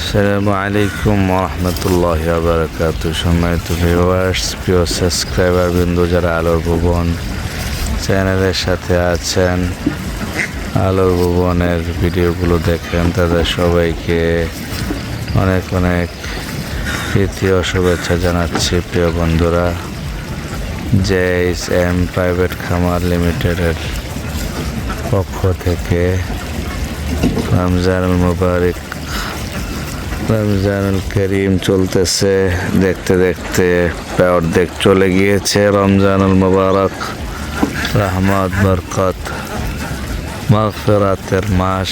আসসালামু আলাইকুম ওয়া রাহমাতুল্লাহি ওয়া বারাকাতুহু। সম্মানিত ভিউয়ার্স, প্রিয় সাবস্ক্রাইবার বিন্দু যারা আলোর ভুবন চ্যানেলের সাথে আছেন, আলোর ভুবনের ভিডিওগুলো দেখেন, তাদের সবাইকে অনেক অনেক প্রীতি ও শুভেচ্ছা জানাচ্ছি। প্রিয় বন্ধুরা, JSM প্রাইভেট খামার লিমিটেডের পক্ষ থেকে রমজানুল মুবারক, রমজানুল করিম চলতেছে। দেখতে দেখতে অর্ধেক চলে গিয়েছে রমজানুল মুবারক। রহমত, বরকত, মাগফিরাতের মাস,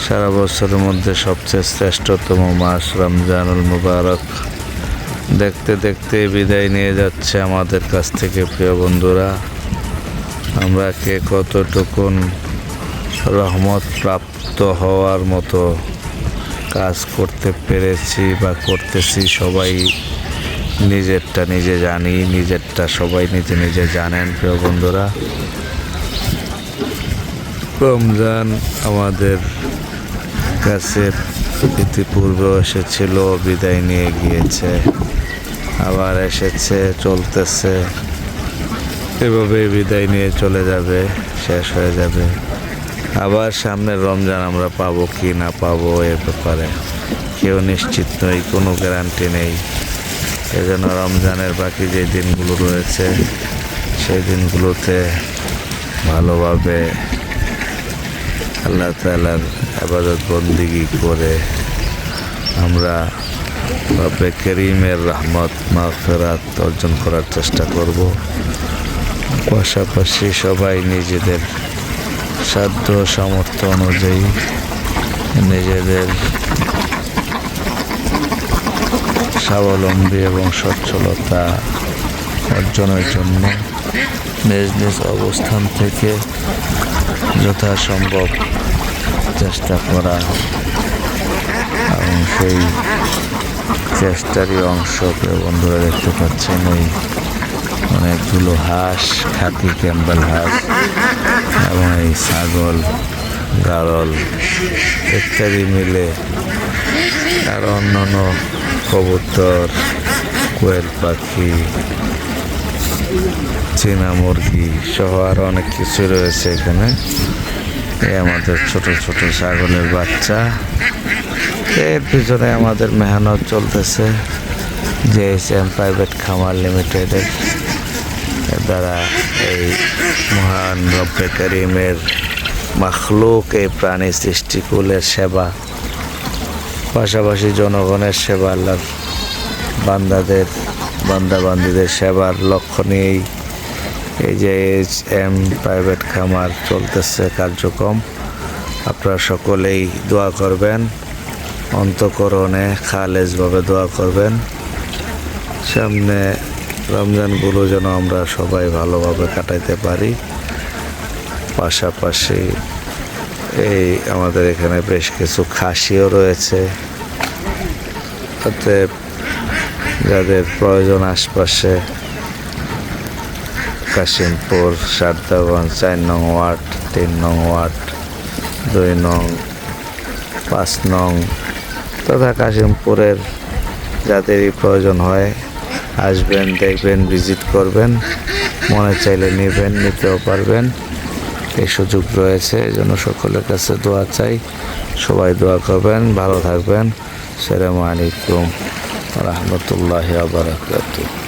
সারা বছরের মধ্যে সবচেয়ে শ্রেষ্ঠতম মাস রমজানুল মুবারক দেখতে দেখতে বিদায় নিয়ে যাচ্ছে আমাদের কাছ থেকে। প্রিয় বন্ধুরা, আমরা কে কতটুকুন রহমত প্রাপ্ত হওয়ার মতো কাজ করতে পেরেছি বা করতেছি, সবাই নিজেরটা নিজে জানি, নিজেরটা সবাই নিজে নিজে জানেন। প্রিয় বন্ধুরা, রমজান আমাদের কাছে ইতিপূর্বে এসেছিল, বিদায় নিয়ে গিয়েছে, আবার এসেছে, চলতেছে, এভাবে বিদায় নিয়ে চলে যাবে, শেষ হয়ে যাবে। আবার সামনের রমজান আমরা পাবো কি না পাবো এর ব্যাপারে কেউ নিশ্চিত নই, কোনো গ্যারান্টি নেই। এজন্য রমজানের বাকি যে দিনগুলো রয়েছে সেই দিনগুলোতে ভালোভাবে আল্লাহ তাআলার ইবাদত বন্দেগী করে আমরা রব্বে করিমের রহমত মাগফিরাত অর্জন করার চেষ্টা করব। পাশাপাশি সবাই নিজেদের সাধ্য সামর্থ্য অনুযায়ী নিজেদের স্বাবলম্বী এবং সচ্ছলতা অর্জনের জন্য নিজ নিজ অবস্থান থেকে যথাসম্ভব চেষ্টা করা, এবং সেই চেষ্টারই অংশ বন্ধুরা দেখতে পাচ্ছেন এই অনেকগুলো হাঁস, খাঁটি ক্যাম্বেল হাঁস, এবং এই ছাগল, গারল ইত্যাদি মিলে, আর অন্যান্য কবুতর, কোয়েল পাখি, চীনা মুরগি সহ আরও অনেক কিছু রয়েছে এখানে। এই আমাদের ছোট ছোট ছাগলের বাচ্চা, এর পিছনে আমাদের মেহনত চলতেছে JSM প্রাইভেট খামার লিমিটেডের দ্বারা। এই মহান রব্বে করিমের মাখলুক এই প্রাণী সৃষ্টিকুলের সেবা, পাশাপাশি জনগণের সেবা, আল্লাহর বান্দাবান্দীদের সেবার লক্ষ্য নিয়েই এই JSM প্রাইভেট খামার চলতেছে কার্যক্রম। আপনারা সকলেই দোয়া করবেন, অন্তঃকরণে খালেজভাবে দোয়া করবেন। সামনে রমজানগুলো যেন আমরা সবাই ভালোভাবে কাটাইতে পারি। পাশাপাশি এই আমাদের এখানে বেশ কিছু খাসিও রয়েছে, তাতে যাদের প্রয়োজন আশপাশে কাশিমপুর, সারদাগঞ্জ 4 নং ওয়ার্ড, 3 নং ওয়ার্ড, 2 নং, 5 নং তথা কাশিমপুরের যাদেরই প্রয়োজন হয় আসবেন, দেখবেন, ভিজিট করবেন, মনে চাইলে নেবেন, নিতেও পারবেন, এই সুযোগ রয়েছে। এই জন্য সকলের কাছে দোয়া চাই, সবাই দোয়া করবেন, ভালো থাকবেন। আসসালামু আলাইকুম ওয়া রাহমাতুল্লাহি ওয়া বারাকাতুহু।